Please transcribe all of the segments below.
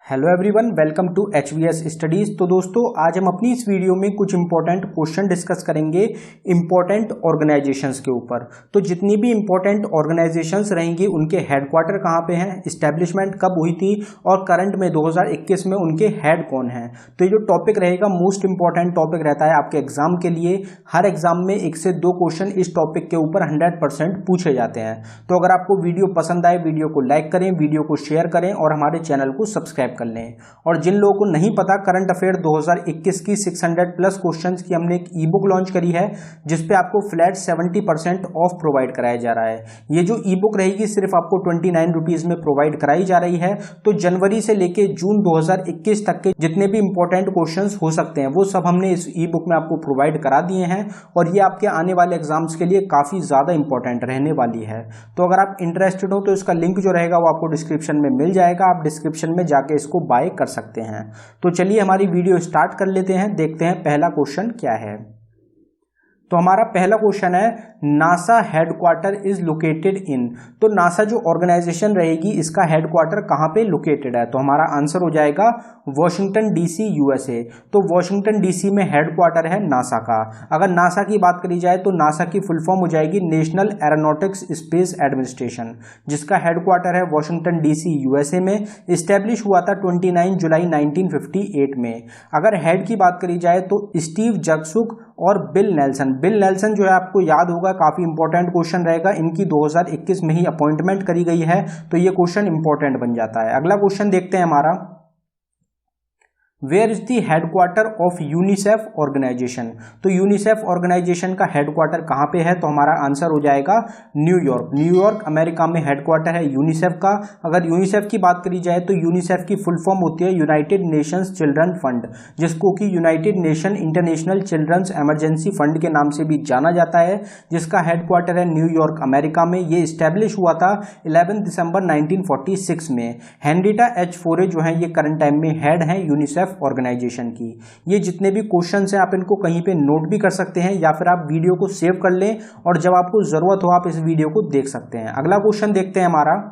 Hello everyone, welcome to HVS studies. तो दोस्तों, आज हम अपनी इस वीडियो में कुछ इंपॉर्टेंट क्वेश्चन डिस्कस करेंगे इंपॉर्टेंट ऑर्गेनाइजेशंस के ऊपर। तो जितनी भी इंपॉर्टेंट ऑर्गेनाइजेशंस रहेंगी उनके हेडक्वार्टर कहाँ पे हैं, इस्टेब्लिशमेंट कब हुई थी और करंट में 2021 में उनके हेड कौन हैं। तो ये जो टॉपिक रहेगा मोस्ट इंपॉर्टेंट टॉपिक रहता है आपके एग्जाम के लिए। हर एग्जाम में 1 से 2 क्वेश्चन इस टॉपिक के ऊपर 100% पूछे जाते हैं। तो अगर आपको वीडियो पसंद आए, वीडियो को लाइक करें, वीडियो को शेयर करें और हमारे चैनल को सब्सक्राइब कर लें। और जिन लोगों को नहीं पता, करंट अफेयर 2021 की 600 प्लस क्वेश्चंस की हमने एक ई बुक लॉन्च करी है जिसपे आपको फ्लैट 70% ऑफ प्रोवाइड कराया जा रहा है। ये जो ई बुक रहेगी सिर्फ आपको 29 रुपीज में प्रोवाइड कराई जा रही है। तो जनवरी से लेके जून 2021 तक के जितने भी इंपॉर्टेंट क्वेश्चंस हो सकते हैं वो सब हमने इस ई बुक में आपको प्रोवाइड करा दिए हैं और ये आपके आने वाले एग्जाम्स के लिए काफी ज्यादा इंपॉर्टेंट रहने वाली है। तो अगर आप इंटरेस्टेड हो तो इसका लिंक जो रहेगा वो आपको डिस्क्रिप्शन में मिल जाएगा। आप डिस्क्रिप्शन में जाके इसको बाय कर सकते हैं। तो चलिए हमारी वीडियो स्टार्ट कर लेते हैं, देखते हैं पहला क्वेश्चन क्या है। तो हमारा पहला क्वेश्चन है, NASA headquarter is located in. तो नासा जो ऑर्गेनाइजेशन रहेगी इसका हेडक्वार्टर कहां पे लोकेटेड है। तो हमारा आंसर हो जाएगा वॉशिंगटन डीसी यूएसए। तो वॉशिंगटन डीसी में हेडक्वार्टर है नासा का। अगर नासा की बात करी जाए तो नासा की फुल फॉर्म हो जाएगी नेशनल एरोनॉटिक्स स्पेस एडमिनिस्ट्रेशन, जिसका हेडक्वार्टर है वॉशिंगटन डीसी यूएसए में। इस्टेब्लिश हुआ था 29 जुलाई 1958 में। अगर हेड की बात करी जाए तो स्टीव जगसुक और बिल नेल्सन। बिल नेल्सन जो है आपको याद होगा, काफी इंपॉर्टेंट क्वेश्चन रहेगा। इनकी 2021 में ही अपॉइंटमेंट करी गई है, तो ये क्वेश्चन इंपॉर्टेंट बन जाता है। अगला क्वेश्चन देखते हैं हमारा, where is the headquarter of UNICEF organisation. तो यूनिसेफ ऑर्गेनाइजेशन का हेडक्वार्टर कहां पे है। तो हमारा आंसर हो जाएगा न्यूयॉर्क। न्यूयॉर्क अमेरिका में हेडक्वार्टर है यूनिसेफ का। अगर यूनिसेफ की बात करी जाए तो यूनिसेफ की फुल फॉर्म होती है यूनाइटेड नेशंस चिल्ड्रन फंड, जिसको कि United Nation International Children's Emergency Fund के नाम से भी जाना जाता है, जिसका हेडक्वार्टर है न्यूयॉर्क अमेरिका में। ये स्टैब्लिश हुआ था 11 दिसंबर 1946 में। हेनरिटा एच फोरे जो है ये करंट टाइम में हेड है यूनिसेफ ऑर्गेनाइजेशन की। ये जितने भी क्वेश्चंस हैं आप इनको कहीं पे नोट भी कर सकते हैं या फिर आप वीडियो को सेव कर लें और जब आपको जरूरत हो आप इस वीडियो को देख सकते हैं। अगला क्वेश्चन देखते हैं हमारा,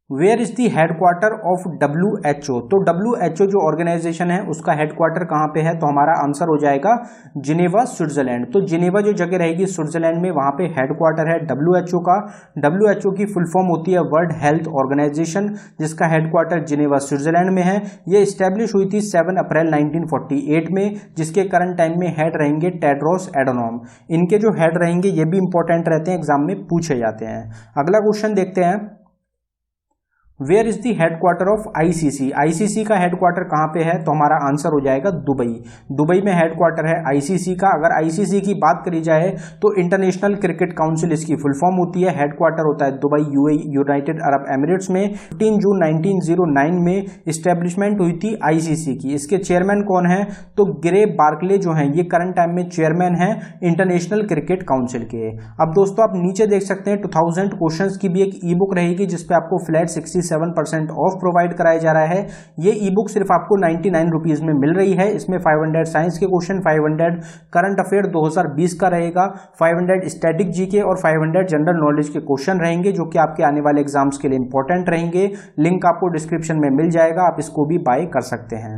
where is the headquarter of WHO। तो WHO जो ऑर्गेनाइजेशन है उसका हेडक्वार्टर कहां पे है। तो हमारा आंसर हो जाएगा जिनेवा स्विट्जरलैंड। तो जिनेवा जो जगह रहेगी स्विट्जरलैंड में, वहां पे हेडक्वार्टर है WHO का। WHO की फुल फॉर्म होती है वर्ल्ड हेल्थ ऑर्गेनाइजेशन, जिसका हेडक्वार्टर जिनेवा स्विट्जरलैंड में है। ये स्टैब्लिश हुई थी 7 अप्रैल 1948 में, जिसके करंट टाइम में हेड रहेंगे टेड्रोस एडोनॉम। इनके जो हेड रहेंगे ये भी इंपॉर्टेंट रहते हैं, एग्जाम में पूछे जाते हैं। अगला क्वेश्चन देखते हैं, where is the headquarter of ICC। ICC का हेडक्वार्टर कहां पे है। तो हमारा आंसर हो जाएगा दुबई। दुबई में हेडक्वार्टर है ICC का। अगर ICC की बात करी जाए तो इंटरनेशनल क्रिकेट काउंसिल इसकी फुल फॉर्म होती है। हेडक्वार्टर होता है Dubai UAE United Arab Emirates में। 15 जून 1909 में इस्टेब्लिशमेंट हुई थी ICC की। इसके चेयरमैन कौन है। तो ग्रे बार्कले जो है ये करंट टाइम में चेयरमैन है इंटरनेशनल क्रिकेट काउंसिल के। अब दोस्तों आप नीचे देख सकते हैं 2000 क्वेश्चंस की भी एक ई बुक रहेगी जिसपे आपको फ्लैट 67% ऑफ प्रोवाइड कराया जा रहा है। ये ई बुक सिर्फ आपको 99 रुपीज में मिल रही है। इसमें 500 साइंस के क्वेश्चन, 500 करंट अफेयर 2020 का रहेगा, 500 स्टैटिक जीके और 500 जनरल नॉलेज के क्वेश्चन रहेंगे जो कि आपके आने वाले एग्जाम्स के लिए इंपॉर्टेंट रहेंगे। लिंक आपको डिस्क्रिप्शन में मिल जाएगा, आप इसको भी बाय कर सकते हैं।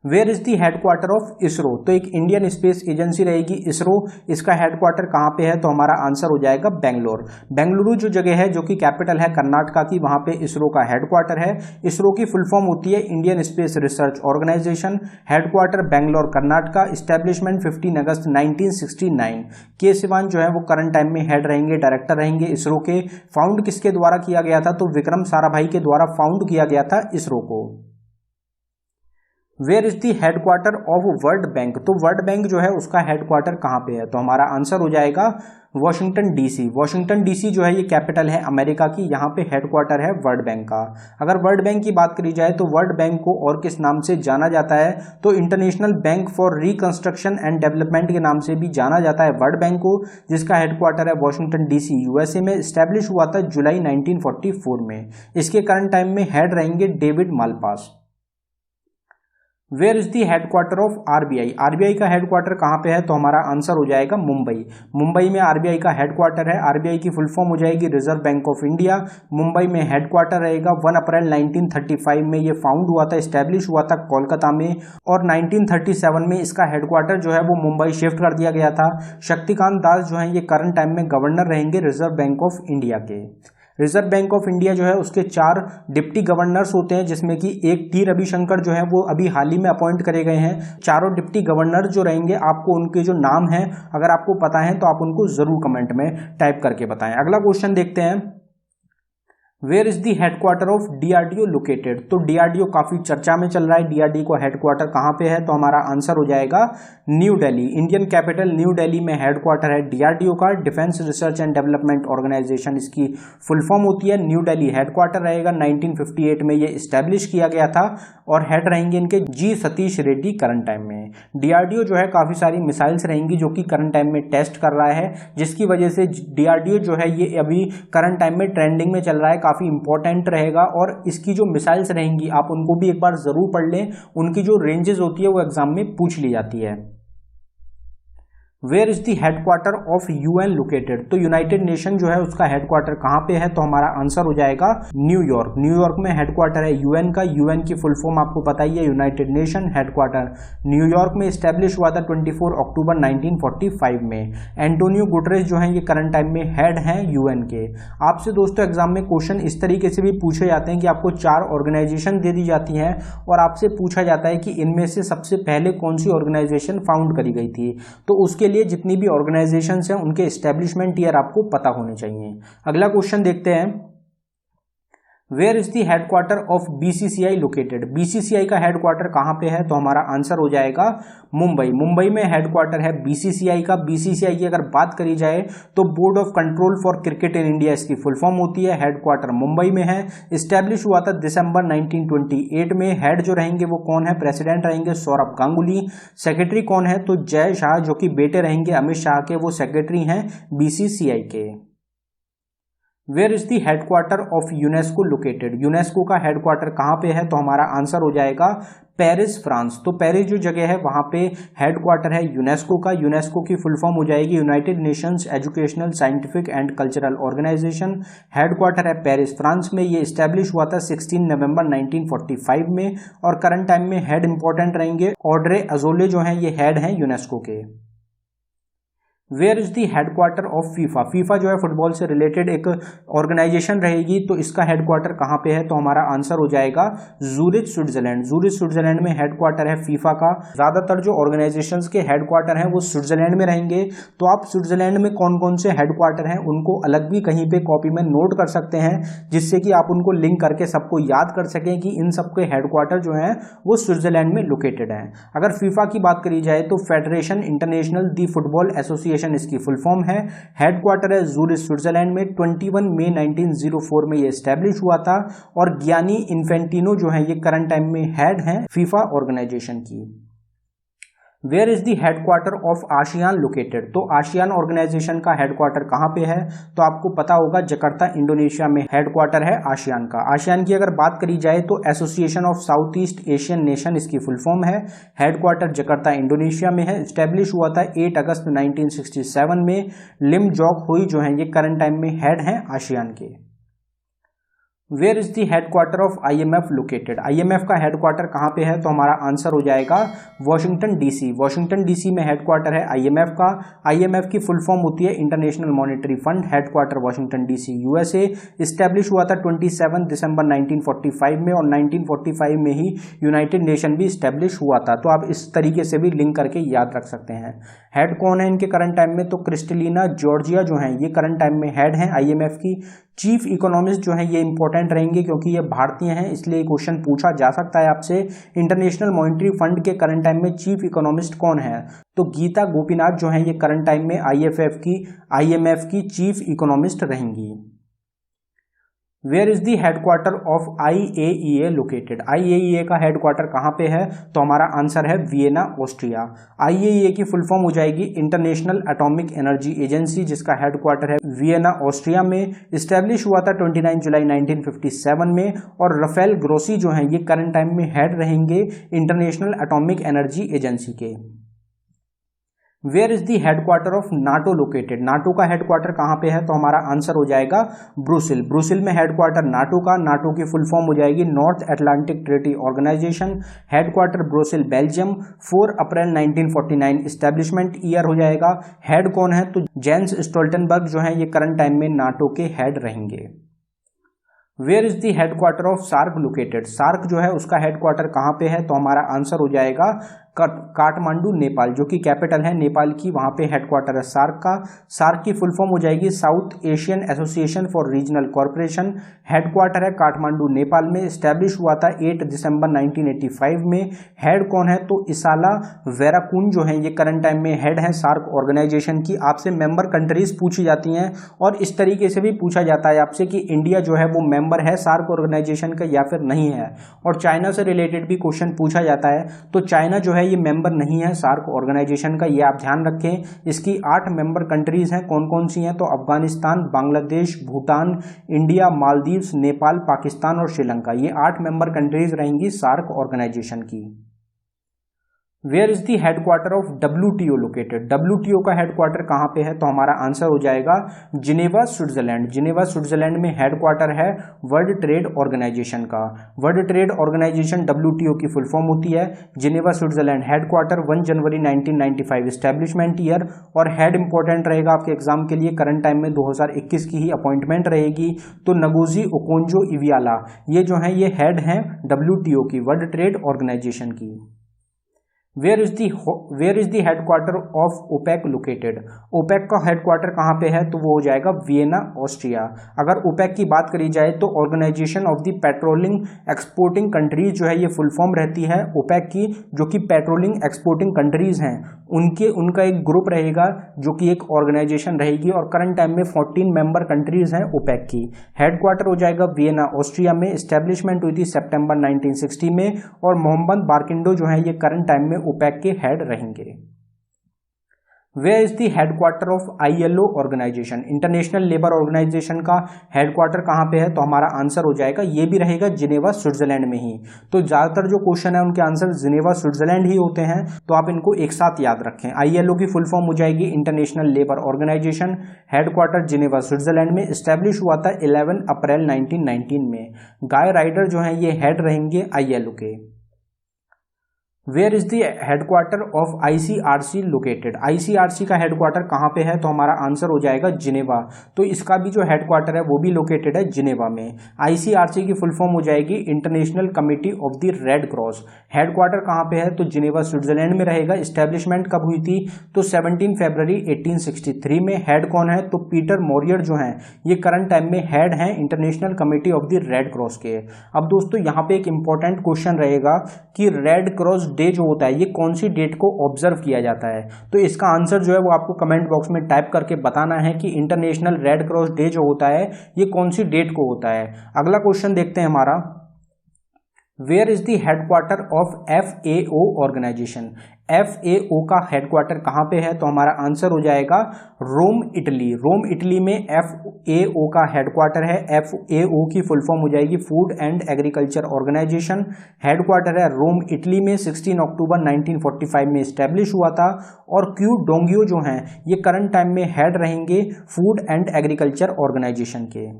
Where is the headquarter of ISRO. तो एक इंडियन स्पेस एजेंसी रहेगी इसरो, इसका हेडक्वार्टर कहां पे है। तो हमारा आंसर हो जाएगा बेंगलोर। बेंगलुरु जो जगह है जो कि कैपिटल है कर्नाटका की, वहां पे इसरो का हेडक्वार्टर है। इसरो की फुल फॉर्म होती है Indian Space Research Organisation. Headquarter Bangalore Karnataka. Establishment 15 अगस्त 1969। के सिवान जो है वो करंट टाइम में हेड रहेंगे, डायरेक्टर रहेंगे इसरो के। फाउंड किसके द्वारा किया गया था। तो विक्रम साराभाई के द्वारा फाउंड किया गया था इसरो को। Where is the headquarter of World Bank. तो वर्ल्ड बैंक जो है उसका हेडक्वार्टर कहां पे है। तो हमारा आंसर हो जाएगा वॉशिंगटन डीसी। वॉशिंगटन डीसी जो है ये कैपिटल है अमेरिका की, यहाँ पे हेडक्वार्टर है वर्ल्ड बैंक का। अगर वर्ल्ड बैंक की बात करी जाए तो वर्ल्ड बैंक को और किस नाम से जाना जाता है। तो international bank for reconstruction and development के नाम से भी जाना जाता है वर्ल्ड बैंक को, जिसका हेडक्वार्टर है वॉशिंगटन डीसी यूएसए में। स्टैब्लिश हुआ था जुलाई 1944 में। इसके करंट टाइम में हेड रहेंगे David Malpass. Where is the headquarter of RBI, RBI का हेडक्वार्टर कहाँ पे है? तो हमारा आंसर हो जाएगा मुंबई। मुंबई में आरबीआई का हेडक्वार्टर है। आरबीआई की फुल फॉर्म हो जाएगी reserve bank of India. Mumbai में हेडक्वार्टर रहेगा। 1 अप्रैल 1935 में ये फाउंड हुआ था, स्टैब्लिश हुआ था कोलकाता में, और 1937 में इसका हेडक्वार्टर जो है वो मुंबई शिफ्ट कर दिया गया था। शक्तिकांत दास जो है ये करंट टाइम में गवर्नर रहेंगे रिजर्व बैंक ऑफ इंडिया के। रिजर्व बैंक ऑफ इंडिया जो है उसके 4 डिप्टी गवर्नर्स होते हैं, जिसमें कि एक टी रविशंकर जो है वो अभी हाल ही में अपॉइंट करे गए हैं। चारों डिप्टी गवर्नर जो रहेंगे, आपको उनके जो नाम हैं अगर आपको पता है तो आप उनको जरूर कमेंट में टाइप करके बताएं। अगला क्वेश्चन देखते हैं, where is the headquarter of DRDO located. तो डीआरडीओ काफी चर्चा में चल रहा है, डीआरडीओ का हेडक्वार्टर कहां पे है? तो हमारा आंसर हो जाएगा न्यू दिल्ली। इंडियन कैपिटल न्यू दिल्ली में हेडक्वार्टर है डीआरडीओ का। Defence Research and Development Organisation इसकी फुल फॉर्म होती है। न्यू दिल्ली हेडक्वार्टर रहेगा। 1958 में ये स्टैब्लिश किया गया था और हेड रहेंगे इनके जी सतीश रेड्डी करंट टाइम में। डीआरडीओ जो है काफी सारी मिसाइल्स रहेंगी जो कि करंट टाइम में टेस्ट कर रहा है, जिसकी वजह से डीआरडीओ जो है ये अभी करंट टाइम में ट्रेंडिंग में चल रहा है, काफी इंपॉर्टेंट रहेगा। और इसकी जो मिसाइल्स रहेंगी आप उनको भी एक बार जरूर पढ़ लें, उनकी जो रेंजेस होती है वो एग्जाम में पूछ ली जाती है। Where is the headquarter of UN located. तो यूनाइटेड नेशन जो है उसका हेडक्वार्टर कहां पे है? तो हमारा आंसर हो जाएगा न्यूयॉर्क। न्यूयॉर्क में हेडक्वार्टर है यूएन का। यूएन की फुल फॉर्म आपको पता ही है, यूनाइटेड नेशन। हेडक्वार्टर न्यूयॉर्क में स्टैब्लिश हुआ था 24 अक्टूबर 1945 में। एंटोनियो गुटरेस जो है ये करंट टाइम में हेड हैं यूएन के। आपसे दोस्तों एग्जाम में क्वेश्चन इस तरीके से भी पूछे जाते हैं कि आपको 4 ऑर्गेनाइजेशन दे दी जाती हैं और आपसे पूछा जाता है कि इनमें से सबसे पहले कौन सी ऑर्गेनाइजेशन फाउंड करी गई थी। तो उसके लिए जितनी भी ऑर्गेनाइजेशंस हैं उनके एस्टेब्लिशमेंट ईयर आपको पता होने चाहिए। अगला क्वेश्चन देखते हैं, where is the headquarter of BCCI located. BCCI का हेडक्वार्टर कहां पे है? तो हमारा आंसर हो जाएगा मुंबई। मुंबई में हेडक्वार्टर है बीसीसीआई का। बीसीसीआई की अगर बात करी जाए तो board of control for cricket in India इसकी फुल फॉर्म होती है। हेडक्वार्टर मुंबई में है। स्टैब्लिश हुआ था दिसंबर 1928 में। हेड जो रहेंगे वो कौन है? प्रेसिडेंट रहेंगे सौरभ गांगुली। सेक्रेटरी कौन है? तो जय शाह जो कि बेटे रहेंगे अमित शाह के, वो सेक्रेटरी हैं बीसीसीआई के। Where is the headquarter of UNESCO located. UNESCO का हेडक्वार्टर कहां पे है? तो हमारा आंसर हो जाएगा पेरिस फ्रांस। तो पेरिस जो जगह है वहां पे हेडक्वार्टर है यूनेस्को का। यूनेस्को की फुल फॉर्म हो जाएगी United Nations Educational Scientific and Cultural Organisation. Headquarter है पेरिस फ्रांस में। ये स्टैब्लिश हुआ था 16 नवंबर 1945 में और करंट टाइम में हेड इंपॉर्टेंट रहेंगे ऑड्रे अजोले जो हैं ये हेड हैं यूनेस्को के। Where is the headquarter of FIFA. FIFA जो है फुटबॉल से रिलेटेड एक ऑर्गेनाइजेशन रहेगी, तो इसका हेडक्वार्टर कहां पे है? तो हमारा आंसर हो जाएगा जूरिच स्विट्जरलैंड। जूरिच स्विट्जरलैंड में हेडक्वार्टर है फीफा का। ज्यादातर जो ऑर्गेनाइजेशंस के हेडक्वार्टर हैं वो स्विट्जरलैंड में रहेंगे, तो आप स्विट्जरलैंड में कौन कौन से हेडक्वार्टर हैं उनको अलग भी कहीं पे कॉपी में नोट कर सकते हैं, जिससे कि आप उनको लिंक करके सबको याद कर सकें कि इन सबके हेडक्वार्टर जो हैं वो स्विट्जरलैंड में लोकेटेड हैं। अगर फीफा की बात करी जाए तो फेडरेशन इंटरनेशनल दी फुटबॉल एसोसिएशन इसकी फुल फॉर्म है। हेडक्वार्टर है जूरिच स्विट्जरलैंड में। 21 मई 1904 में ये एस्टैब्लिश हुआ था और गियानी इन्फेंटिनो जो है ये करंट टाइम में हेड हैं फीफा ऑर्गेनाइजेशन की। Where is the headquarter of ASEAN located. तो आसियान ऑर्गेनाइजेशन का हेडक्वार्टर कहां पे है? तो आपको पता होगा जकार्ता इंडोनेशिया में हेडक्वार्टर है आसियान का। आसियान की अगर बात करी जाए तो Association of south east Asian Nation इसकी फुल फॉर्म है। हेडक्वार्टर जकार्ता इंडोनेशिया में है। एस्टैब्लिश हुआ था 8 अगस्त 1967 में। लिम जॉक हुई जो है ये करंट टाइम में हेड हैं आसियान के। Where is the headquarter of IMF located. IMF का हेडक्वार्टर कहां पे है? तो हमारा आंसर हो जाएगा वॉशिंगटन डीसी। वॉशिंगटन डीसी में हेडक्वार्टर है आईएमएफ का। आईएमएफ की फुल फॉर्म होती है International Monetary Fund. Headquarter Washington DC USA. Establish हुआ था 27 दिसंबर 1945 में और 1945 में ही यूनाइटेड नेशन भी स्टैब्लिश हुआ था। तो आप इस तरीके से भी लिंक करके याद रख सकते हैं। हेड कौन है इनके करंट टाइम में? तो क्रिस्टलिना जॉर्जिया जो है ये करंट टाइम में हेड हैं आईएमएफ की। चीफ इकोनॉमिस्ट जो है ये इंपॉर्टेंट रहेंगे क्योंकि ये भारतीय हैं, इसलिए क्वेश्चन पूछा जा सकता है आपसे। इंटरनेशनल मॉनेटरी फंड के करंट टाइम में चीफ इकोनॉमिस्ट कौन है? तो गीता गोपीनाथ जो है ये करंट टाइम में आईएमएफ की चीफ इकोनॉमिस्ट रहेंगी। Where is the headquarter of IAEA located? IAEA का हेडक्वार्टर कहाँ पे है? तो हमारा आंसर है वियना, ऑस्ट्रिया। IAEA की फुल फॉर्म हो जाएगी इंटरनेशनल एटॉमिक एनर्जी एजेंसी, जिसका हेडक्वार्टर है वियना, ऑस्ट्रिया में। इस्टेब्लिश हुआ था 29 जुलाई 1957 में। और राफेल ग्रोसी जो हैं ये करंट टाइम में हेड रहेंगे इंटरनेशनल एटॉमिक एनर्जी एजेंसी के। Where is the headquarter of NATO located? NATO का हेडक्वार्टर कहाँ पे है? तो हमारा आंसर हो जाएगा ब्रुसेल। ब्रुसेल में हेडक्वार्टर नाटो का। नाटो की फुल फॉर्म हो जाएगी North Atlantic Treaty Organisation. Headquarter Brussel, Belgium. 4 अप्रैल 1949 इस्टेब्लिशमेंट ईयर हो जाएगा। हेड कौन है? तो जेंस स्टोल्टनबर्ग जो है ये करंट टाइम में नाटो के हेड रहेंगे। Where is the headquarter of SAARC located? SAARC जो है उसका हेडक्वार्टर कहाँ पे है? तो हमारा आंसर हो जाएगा काठमांडू, नेपाल, जो कि कैपिटल है नेपाल की, वहां पे हेडक्वार्टर है सार्क का। सार्क की फुल फॉर्म हो जाएगी south Asian association for regional corporation. Headquarter है काठमांडू, नेपाल में। स्टैब्लिश हुआ था 8 दिसंबर 1985 में। हेड कौन है? तो इसाला वेराकुन जो है ये करंट टाइम में हेड है सार्क ऑर्गेनाइजेशन की। आपसे मेंबर कंट्रीज पूछी जाती हैं और इस तरीके से भी पूछा जाता है आपसे कि इंडिया जो है वो मेंबर है सार्क ऑर्गेनाइजेशन का या फिर नहीं है। और चाइना से रिलेटेड भी क्वेश्चन पूछा जाता है, तो चाइना जो है ये मेंबर नहीं है सार्क ऑर्गेनाइजेशन का, ये आप ध्यान रखें। इसकी 8 मेंबर कंट्रीज हैं। कौन कौन सी हैं? तो अफगानिस्तान, बांग्लादेश, भूटान, इंडिया, मालदीव्स, नेपाल, पाकिस्तान और श्रीलंका, ये 8 मेंबर कंट्रीज रहेंगी सार्क ऑर्गेनाइजेशन की। Where is the headquarter of WTO located? WTO का हेडक्वार्टर कहाँ पे है? तो हमारा आंसर हो जाएगा जिनेवा, स्विट्जरलैंड। जिनेवा स्विट्जरलैंड में हेडक्वार्टर है वर्ल्ड ट्रेड ऑर्गेनाइजेशन का। वर्ल्ड ट्रेड ऑर्गेनाइजेशन WTO की फुल फॉर्म होती है। जिनेवा स्विट्जरलैंड, हेडक्वार्टर 1 जनवरी 1995 इस्टेब्लिशमेंट ईयर। और हेड इंपॉर्टेंट रहेगा आपके एग्जाम के लिए, करंट टाइम में 2021 की ही अपॉइंटमेंट रहेगी। तो नगोजी ओकोंजो इवियाला ये जो है ये हेड हैं WTO की, वर्ल्ड ट्रेड ऑर्गेनाइजेशन की। Where is the headquarter of OPEC located? OPEC का हेडक्वार्टर कहाँ पे है? तो वो हो जाएगा वियना, ऑस्ट्रिया। अगर ओपेक की बात करी जाए तो Organisation of the petroling exporting countries जो है ये फुल फॉर्म रहती है ओपेक की, जो कि पेट्रोलिंग एक्सपोर्टिंग कंट्रीज हैं उनका एक ग्रुप रहेगा जो कि एक ऑर्गेनाइजेशन रहेगी। और करंट टाइम में 14 मेंबर कंट्रीज हैं ओपेक की। हेडक्वार्टर हो जाएगा वियना, ऑस्ट्रिया में। इस्टेब्लिशमेंट हुई थी सितंबर 1960 में। और मोहम्मद बारकिंडो जो है ये करंट टाइम में ओपेक के हेड रहेंगे। Where is the headquarter of ILO organisation? International Labour Organisation का हेडक्वार्टर कहाँ पे है? तो हमारा आंसर हो जाएगा ये भी रहेगा जिनेवा, स्विट्जरलैंड में ही। तो ज्यादातर जो क्वेश्चन है उनके आंसर जिनेवा, स्विट्जरलैंड ही होते हैं, तो आप इनको एक साथ याद रखें। ILO की फुल फॉर्म हो जाएगी International Labour Organisation. Headquarter Geneva, Switzerland में। स्टैब्लिश हुआ था 11 अप्रैल 1919 में। गाय राइडर जो है ये हेड रहेंगे ILO के। Where is the headquarter of ICRC located? ICRC का हेडक्वार्टर कहाँ पे है? तो हमारा आंसर हो जाएगा जिनेवा। तो इसका भी जो हेडक्वार्टर है वो भी लोकेटेड है जिनेवा में। ICRC की फुल फॉर्म हो जाएगी international committee of the red cross. Headquarter कहाँ पे है? तो जिनेवा, स्विट्जरलैंड में रहेगा। इस्टेब्लिशमेंट कब हुई थी? तो 17 फरवरी 1863 में। हेड कौन है? तो पीटर मोरियर जो है ये करंट टाइम में हेड हैं international committee of the red cross के। अब दोस्तों यहाँ पे एक इंपॉर्टेंट क्वेश्चन रहेगा कि रेड क्रॉस डे जो होता है ये कौन सी डेट को ऑब्जर्व किया जाता है? तो इसका आंसर जो है वो आपको कमेंट बॉक्स में टाइप करके बताना है कि इंटरनेशनल रेड क्रॉस डे जो होता है ये कौन सी डेट को होता है। अगला क्वेश्चन देखते हैं हमारा, where is the headquarter of FAO organisation? FAO का हेडक्वार्टर कहाँ पे है? तो हमारा आंसर हो जाएगा रोम, इटली। रोम, इटली में FAO का हेडक्वार्टर है। FAO की फुल फॉर्म हो जाएगी Food and Agriculture Organisation. Headquarter है रोम, इटली में। 16 अक्टूबर 1945 में इस्टेब्लिश हुआ था। और क्यू डोंगियो जो हैं ये करंट टाइम में हेड रहेंगे फूड एंड एग्रीकल्चर ऑर्गेनाइजेशन के।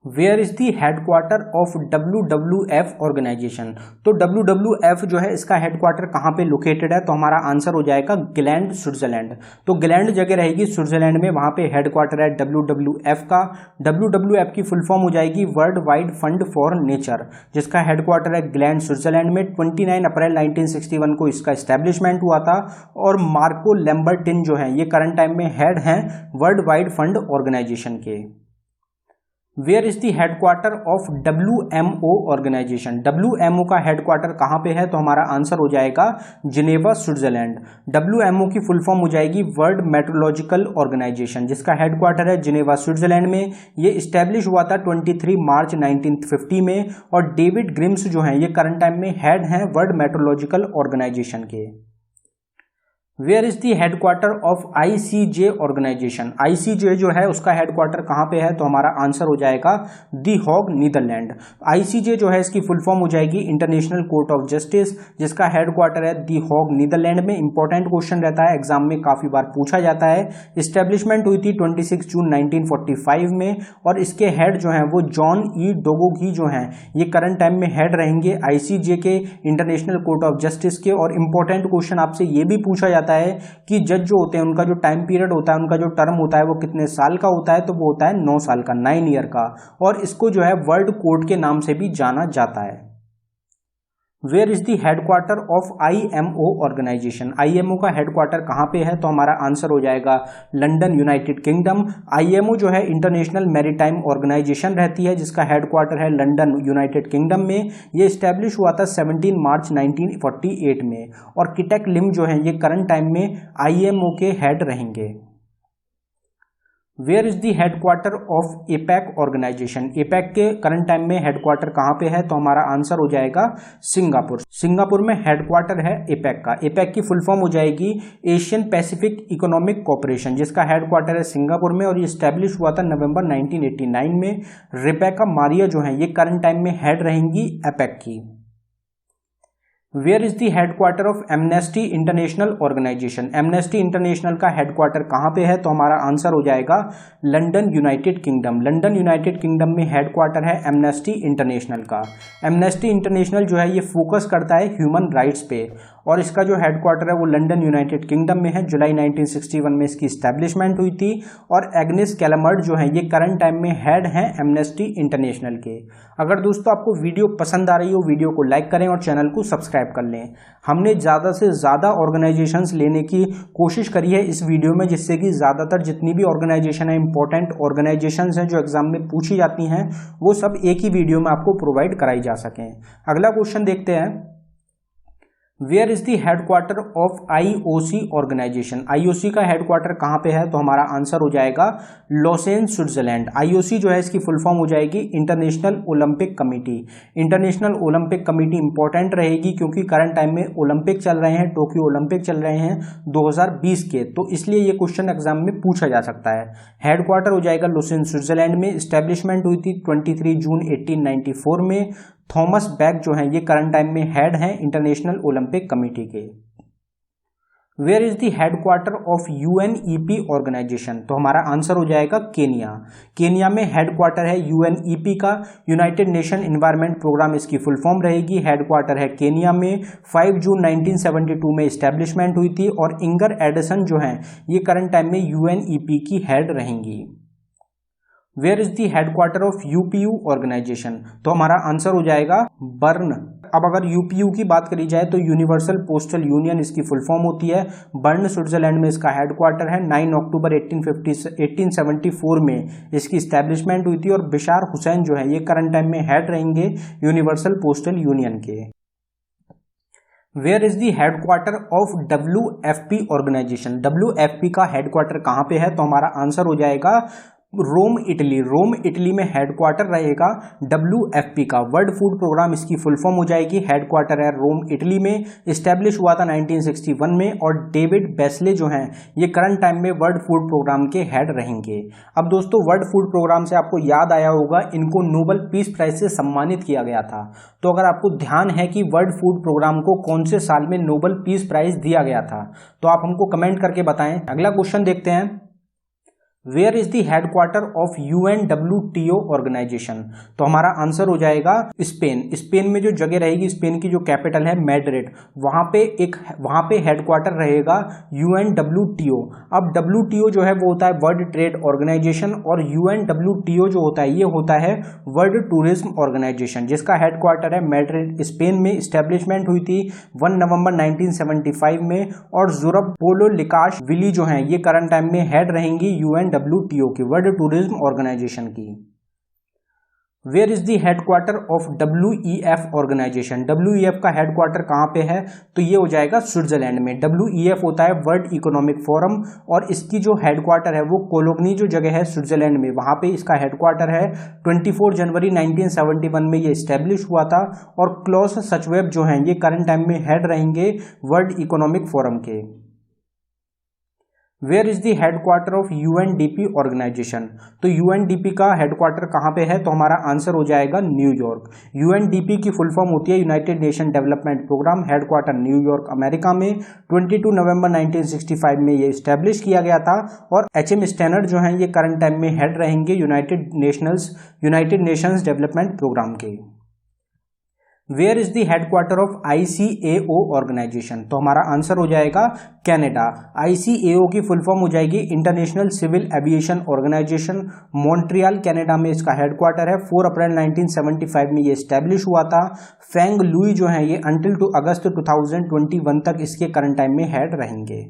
Where is the headquarter of WWF organisation? तो WWF जो है इसका हेडक्वार्टर कहाँ पे लोकेटेड है? तो हमारा आंसर हो जाएगा ग्लैंड, स्विट्जरलैंड। तो ग्लैंड जगह रहेगी स्विट्जरलैंड में, वहां पे हेडक्वार्टर है WWF का। WWF की फुल फॉर्म हो जाएगी world Wide fund for nature, जिसका हेडक्वार्टर है ग्लैंड, स्विट्जरलैंड में। 29 अप्रैल 1961 को इसका एस्टेब्लिशमेंट हुआ था। और मार्को लैम्बर्टिन जो है ये करंट टाइम में हेड हैं वर्ल्ड वाइड फंड ऑर्गेनाइजेशन के। Where is the headquarter of WMO organisation. WMO का हेडक्वार्टर कहाँ पे है? तो हमारा आंसर हो जाएगा जिनेवा, स्विट्जरलैंड। WMO की फुल फॉर्म हो जाएगी वर्ल्ड मेट्रोलॉजिकल ऑर्गेनाइजेशन, जिसका हेडक्वार्टर है जिनेवा, स्विट्जरलैंड में। ये इस्टेब्लिश हुआ था 23 मार्च 1950 में, और डेविड ग्रिम्स जो हैं ये करंट टाइम में हेड हैं वर्ल्ड मेट्रोलॉजिकल ऑर्गेनाइजेशन के। Where is the headquarter of ICJ organisation. ICJ जो है उसका हेडक्वार्टर कहाँ पे है? तो हमारा आंसर हो जाएगा दी हॉग, नीदरलैंड। ICJ जो है इसकी फुल फॉर्म हो जाएगी इंटरनेशनल कोर्ट ऑफ जस्टिस, जिसका हेडक्वार्टर है दी हॉग, नीदरलैंड में। इंपॉर्टेंट क्वेश्चन रहता है, एग्जाम में काफी बार पूछा जाता है। इस्टेब्लिशमेंट हुई थी 26 जून 1945 में, और इसके हेड जो है वो जॉन ई डोगोगी जो हैं ये करंट टाइम में हेड रहेंगे ICJ के, इंटरनेशनल कोर्ट ऑफ जस्टिस के। और इंपॉर्टेंट क्वेश्चन आपसे ये भी पूछा जाता है कि जज जो होते हैं उनका जो टाइम पीरियड होता है, उनका जो टर्म होता है वो कितने साल का होता है? तो वो होता है 9 साल का, 9 ईयर का। और इसको जो है वर्ल्ड कोर्ट के नाम से भी जाना जाता है। Where is the headquarter of IMO organisation. IMO का हेडक्वार्टर कहाँ पे है? तो हमारा आंसर हो जाएगा लंदन, यूनाइटेड किंगडम। IMO जो है इंटरनेशनल मैरीटाइम ऑर्गेनाइजेशन रहती है, जिसका हेडक्वार्टर है लंदन, यूनाइटेड किंगडम में। ये इस्टेब्लिश हुआ था 17 मार्च 1948 में, और किटेक लिम जो है ये करंट टाइम में IMO के हेड रहेंगे। Where is the headquarter of APEC organisation. APEC के करंट टाइम में हेडक्वार्टर कहाँ पे है? तो हमारा आंसर हो जाएगा सिंगापुर। सिंगापुर में हेडक्वार्टर है APEC का। APEC की फुल फॉर्म हो जाएगी एशियन पैसिफिक इकोनॉमिक कॉर्पोरेशन, जिसका हेडक्वार्टर है सिंगापुर में, और ये स्टैब्लिश हुआ था नवंबर 1989 में। रिबेका मारिया जो है ये करंट टाइम में हेड रहेंगी APEC की। Where is the headquarter of Amnesty International Organisation. Amnesty International का हेडक्वार्टर कहाँ पे है? तो हमारा आंसर हो जाएगा London, United Kingdom. London, United Kingdom में हेडक्वार्टर है एमनेस्टी इंटरनेशनल का। एमनेस्टी इंटरनेशनल जो है ये फोकस करता है ह्यूमन राइट्स पे, और इसका जो हेडक्वार्टर है वो लंदन, यूनाइटेड किंगडम में है। जुलाई 1961 में इसकी स्टैब्लिशमेंट हुई थी, और एग्नेस कैलमर्ट जो है ये करंट टाइम में हेड हैं एमनेस्टी इंटरनेशनल के। अगर दोस्तों आपको वीडियो पसंद आ रही हो, वीडियो को लाइक करें और चैनल को सब्सक्राइब कर लें। हमने ज़्यादा से ज़्यादा ऑर्गेनाइजेशंस लेने की कोशिश करी है इस वीडियो में, जिससे कि ज़्यादातर जितनी भी ऑर्गेनाइजेशन है, इंपॉर्टेंट ऑर्गेनाइजेशंस हैं जो एग्जाम में पूछी जाती हैं, वो सब एक ही वीडियो में आपको प्रोवाइड कराई जा सकें। अगला क्वेश्चन देखते हैं। Where is the headquarter of IOC organisation. IOC का हेडक्वार्टर कहाँ पे है? तो हमारा आंसर हो जाएगा लॉसेन, स्विट्जरलैंड। IOC जो है इसकी फुल फॉर्म हो जाएगी international Olympic committee. International Olympic committee important रहेगी, क्योंकि करंट टाइम में ओलंपिक चल रहे हैं, टोक्यो ओलंपिक चल रहे हैं 2020 के, तो इसलिए ये क्वेश्चन एग्जाम में पूछा जा सकता है। हेडक्वार्टर हो जाएगा लॉसेन, स्विट्जरलैंड में। स्टैब्लिशमेंट हुई थी 23 जून 1894 में। थॉमस बैक जो हैं ये करंट टाइम में हेड हैं इंटरनेशनल ओलंपिक कमेटी के। Where is the headquarter of UNEP organisation. तो हमारा आंसर हो जाएगा केनिया। केनिया में हेडक्वार्टर है UNEP का, यूनाइटेड नेशन एनवायरनमेंट प्रोग्राम इसकी फुल फॉर्म रहेगी। हेडक्वार्टर है केनिया में। 5 जून 1972 में इस्टेब्लिशमेंट हुई थी, और इंगर एडिसन जो हैं ये करंट टाइम में UNEP की हेड रहेंगी। Where is the headquarter of UPU organisation. तो हमारा आंसर हो जाएगा बर्न। अब अगर UPU की बात करी जाए तो यूनिवर्सल पोस्टल यूनियन इसकी फुल फॉर्म होती है। बर्न, स्विट्जरलैंड में इसका हेडक्वार्टर है। 9 अक्टूबर 1874 में इसकी स्टैब्लिशमेंट हुई थी, और बिशार हुसैन जो है ये करंट टाइम में हेड रहेंगे यूनिवर्सल पोस्टल यूनियन के। Where is the headquarter of WFP organisation. WFP का हेडक्वार्टर कहाँ पे है? तो हमारा आंसर हो जाएगा रोम, इटली। रोम, इटली में हेडक्वार्टर रहेगा WFP का। वर्ल्ड फूड प्रोग्राम इसकी फुल फॉर्म हो जाएगी। हेडक्वार्टर है रोम, इटली में। इस्टेब्लिश हुआ था 1961 में, और डेविड बेस्ले जो हैं ये करंट टाइम में वर्ल्ड फूड प्रोग्राम के हेड रहेंगे। अब दोस्तों वर्ल्ड फूड प्रोग्राम से आपको याद आया होगा, इनको नोबेल पीस प्राइज से सम्मानित किया गया था। तो अगर आपको ध्यान है कि वर्ल्ड फूड प्रोग्राम को कौन से साल में नोबेल पीस प्राइज दिया गया था, तो आप हमको कमेंट करके बताएं। अगला क्वेश्चन देखते हैं। Where is the headquarter of UNWTO organisation. तो हमारा आंसर हो जाएगा स्पेन। स्पेन में जो जगह रहेगी, स्पेन की जो कैपिटल है मैड्रिड, वहां पे हेडक्वार्टर रहेगा UNWTO। अब WTO जो है वो होता है वर्ल्ड ट्रेड ऑर्गेनाइजेशन, और UNWTO जो होता है ये होता है वर्ल्ड टूरिज्म ऑर्गेनाइजेशन, जिसका हेडक्वार्टर है मैड्रिड, स्पेन में। स्टैब्लिशमेंट हुई थी 1 नवंबर 1975 में, और ज़ुरब पोलो लिकाश विली जो है ये करंट टाइम में हेड रहेंगी UNWTO की, वर्ल्ड टूरिज्म ऑर्गेनाइजेशन की। Where is the headquarter of WEF organisation. WEF का हेडक्वार्टर कहाँ पे है, तो ये हो जाएगा स्विट्जरलैंड में। WEF होता है वर्ल्ड इकोनॉमिक फोरम, और इसकी जो हेडक्वार्टर है वो कोलोगनी जो जगह है स्विट्जरलैंड में, वहाँ पे इसका हेडक्वार्टर है। 24 जनवरी 1971 में ये स्टैब्लिश हुआ था, और क्लॉस सचवेब जो हैं ये करंट टाइम में हेड रहेंगे वर्ल्ड इकोनॉमिक फोरम के। Where is the headquarter of UNDP organisation. तो UNDP का हेडक्वार्टर कहाँ पे है, तो हमारा आंसर हो जाएगा न्यूयॉर्क। UNDP की फुल फॉर्म होती है United Nation Development Programme, headquarter New York America में। 22 नवंबर 1965 में ये स्टैब्लिश किया गया था, और HM स्टैनर्ड जो हैं ये करंट टाइम में हेड रहेंगे यूनाइटेड नेशंस डेवलपमेंट प्रोग्राम के। Where is the headquarter of ICAO organisation. तो हमारा आंसर हो जाएगा कनाडा। ICAO की फुल फॉर्म हो जाएगी International Civil Aviation Organisation, Montreal Canada में इसका हेडक्वार्टर है। 4 अप्रैल 1975 में ये स्टैब्लिश हुआ था। फेंग लुई जो है ये अंटिल अगस्त 2021 तक इसके करंट टाइम में हेड रहेंगे।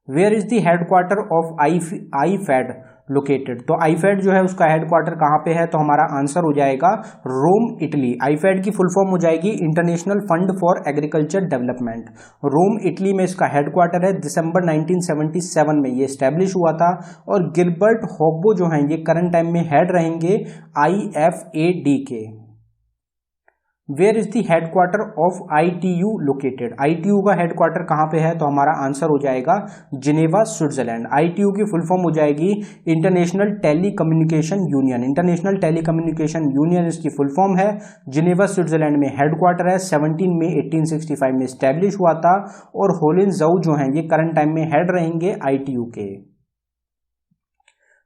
Where is the headquarter of IFAD located. तो IFAD जो है उसका हेडक्वार्टर कहाँ पे है, तो हमारा आंसर हो जाएगा रोम इटली। IFAD की फुल फॉर्म हो जाएगी international fund for agriculture development. Rome Italy में इसका हेडक्वार्टर है। दिसंबर 1977 में ये स्टैब्लिश हुआ था, और गिलबर्ट हॉब्बो जो हैं ये करंट टाइम में हेड रहेंगे IFAD के। Where is the headquarter of ITU located. ITU का हेडक्वार्टर कहाँ पे है, तो हमारा आंसर हो जाएगा जिनेवा स्विट्जरलैंड। ITU की फुल फॉर्म हो जाएगी international telecommunication union. International telecommunication union इसकी फुल फॉर्म है। जिनेवा स्विट्जरलैंड में हेडक्वार्टर है। 17 मई 1865 में स्टैब्लिश हुआ था, और होलिंजौ जो हैं ये करंट टाइम में हेड रहेंगे ITU के।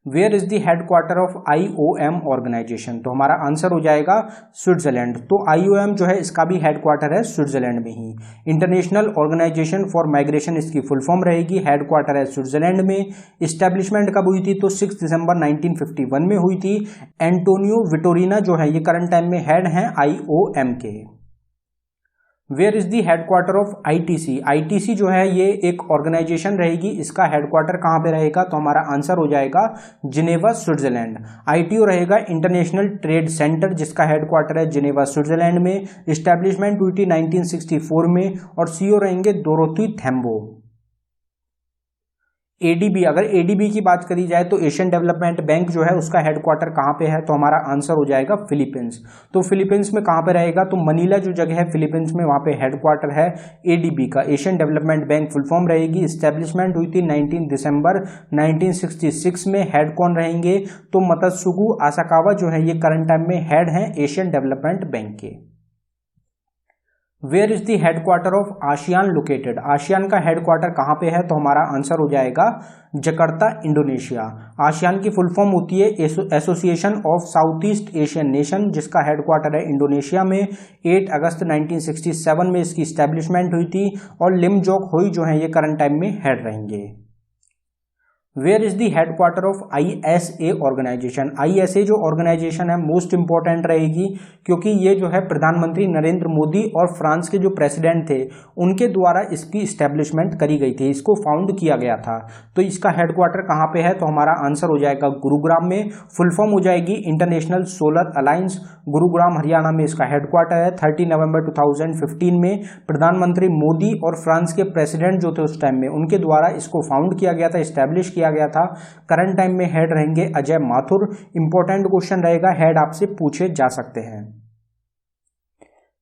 Where is the headquarter of IOM organization. तो हमारा आंसर हो जाएगा स्विट्जरलैंड। तो IOM जो है इसका भी हेडक्वार्टर है स्विट्जरलैंड में ही। इंटरनेशनल ऑर्गेनाइजेशन फॉर माइग्रेशन इसकी फुल फॉर्म रहेगी, हेडक्वार्टर है स्विट्जरलैंड में। इस्टेब्लिशमेंट कब हुई थी, तो 6 दिसंबर 1951 में हुई थी। एंटोनियो विटोरिना जो है ये करंट टाइम में हेड हैं IOM के। Where is the headquarter of ITC। ITC जो है ये एक ऑर्गेनाइजेशन रहेगी, इसका हेडक्वार्टर कहाँ पे रहेगा, तो हमारा आंसर हो जाएगा जिनेवा स्विट्जरलैंड। ITO रहेगा इंटरनेशनल ट्रेड सेंटर, जिसका हेडक्वार्टर है जिनेवा स्विट्जरलैंड में। इस्टेब्लिशमेंट हुई थी 1964 में, और CEO रहेंगे डोरोथी थैम्बो। ADB, अगर ADB की बात करी जाए तो एशियन डेवलपमेंट बैंक जो है उसका हेडक्वार्टर कहाँ पे है, तो हमारा आंसर हो जाएगा फिलीपींस। तो फिलीपींस में कहाँ पे रहेगा, तो मनीला जो जगह है फिलीपींस में, वहाँ पे हेडक्वार्टर है ADB का, Asian development bank full form रहेगी। इस्टेब्लिशमेंट हुई थी 19 दिसंबर 1966 में। हेड कौन रहेंगे, तो मतसुगु आसाकावा जो है ये करंट टाइम में हेड हैं एशियन डेवलपमेंट बैंक के। Where is the headquarter of ASEAN located. ASEAN का हेडक्वार्टर कहाँ पे है, तो हमारा आंसर हो जाएगा जकार्ता इंडोनेशिया। आसियान की फुल फॉर्म होती है association of south east Asian nation, जिसका हेडक्वार्टर है इंडोनेशिया में। 8 अगस्त 1967 में इसकी स्टैब्लिशमेंट हुई थी, और लिम जोक होई जो है ये करंट टाइम में हेड रहेंगे। Where is the headquarter of ISA organization. ISA जो ऑर्गेनाइजेशन है मोस्ट इंपॉर्टेंट रहेगी, क्योंकि ये जो है प्रधानमंत्री नरेंद्र मोदी और फ्रांस के जो प्रेसिडेंट थे उनके द्वारा इसकी स्टैब्लिशमेंट करी गई थी, इसको फाउंड किया गया था। तो इसका हेडक्वार्टर कहाँ पे है, तो हमारा आंसर हो जाएगा गुरुग्राम में। फुल फॉर्म हो जाएगी international solar alliance. Gurugram Haryana में इसका हेडक्वार्टर है। 30 नवंबर 2015 में प्रधानमंत्री मोदी और फ्रांस के प्रेसिडेंट जो थे उस टाइम में, उनके द्वारा इसको फाउंड किया गया था, स्टैब्लिश किया गया था। करंट टाइम में हेड रहेंगे अजय माथुर। इंपॉर्टेंट क्वेश्चन रहेगा, हेड आपसे पूछे जा सकते हैं।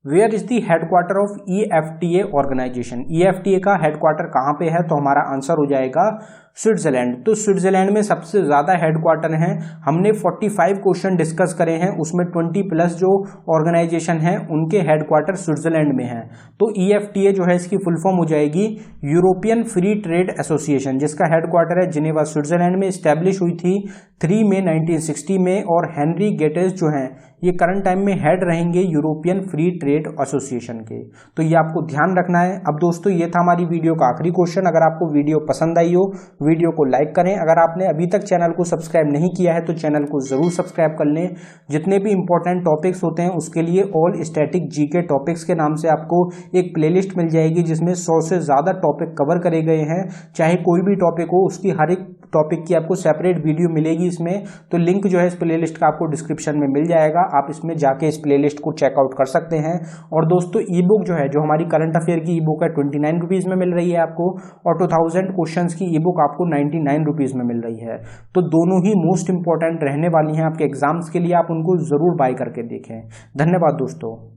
Where is the headquarter of EFTA organization. EFTA का हेडक्वार्टर कहाँ पे है, तो हमारा आंसर हो जाएगा स्विट्जरलैंड। तो स्विट्जरलैंड में सबसे ज़्यादा हेडक्वार्टर हैं। हमने 45 क्वेश्चन डिस्कस करे हैं, उसमें 20+ जो ऑर्गेनाइजेशन हैं उनके हेडक्वार्टर स्विट्जरलैंड में हैं। तो EFTA जो है इसकी फुल फॉर्म हो जाएगी यूरोपियन फ्री ट्रेड एसोसिएशन, जिसका हेडक्वार्टर है जिनेवा स्विट्जरलैंड में। स्टैब्लिश हुई थी 3 मई 1960 में, और हेनरी गेटेस जो हैं ये करंट टाइम में हेड रहेंगे यूरोपियन फ्री ट्रेड एसोसिएशन के। तो ये आपको ध्यान रखना है। अब दोस्तों ये था हमारी वीडियो का आखिरी क्वेश्चन। अगर आपको वीडियो पसंद आई हो, वीडियो को लाइक करें। अगर आपने अभी तक चैनल को सब्सक्राइब नहीं किया है तो चैनल को जरूर सब्सक्राइब कर लें। जितने भी इंपॉर्टेंट टॉपिक्स होते हैं उसके लिए ऑल स्टैटिक जीके टॉपिक्स के नाम से आपको एक प्लेलिस्ट मिल जाएगी, जिसमें 100 से ज़्यादा टॉपिक कवर करे गए हैं। चाहे कोई भी टॉपिक हो, उसकी हर एक टॉपिक की आपको सेपरेट वीडियो मिलेगी इसमें, तो लिंक जो है इस प्लेलिस्ट का आपको डिस्क्रिप्शन में मिल जाएगा, आप इसमें जाके इस प्लेलिस्ट को चेकआउट कर सकते हैं। और दोस्तों ई बुक जो है, जो हमारी करंट अफेयर की ई बुक है 29 रुपीज़ में मिल रही है आपको, और 2000 क्वेश्चंस की ई बुक आपको 99 रुपीज़ में मिल रही है। तो दोनों ही मोस्ट इंपॉर्टेंट रहने वाली हैं आपके एग्जाम्स के लिए, आप उनको ज़रूर बाय करके देखें। धन्यवाद दोस्तों।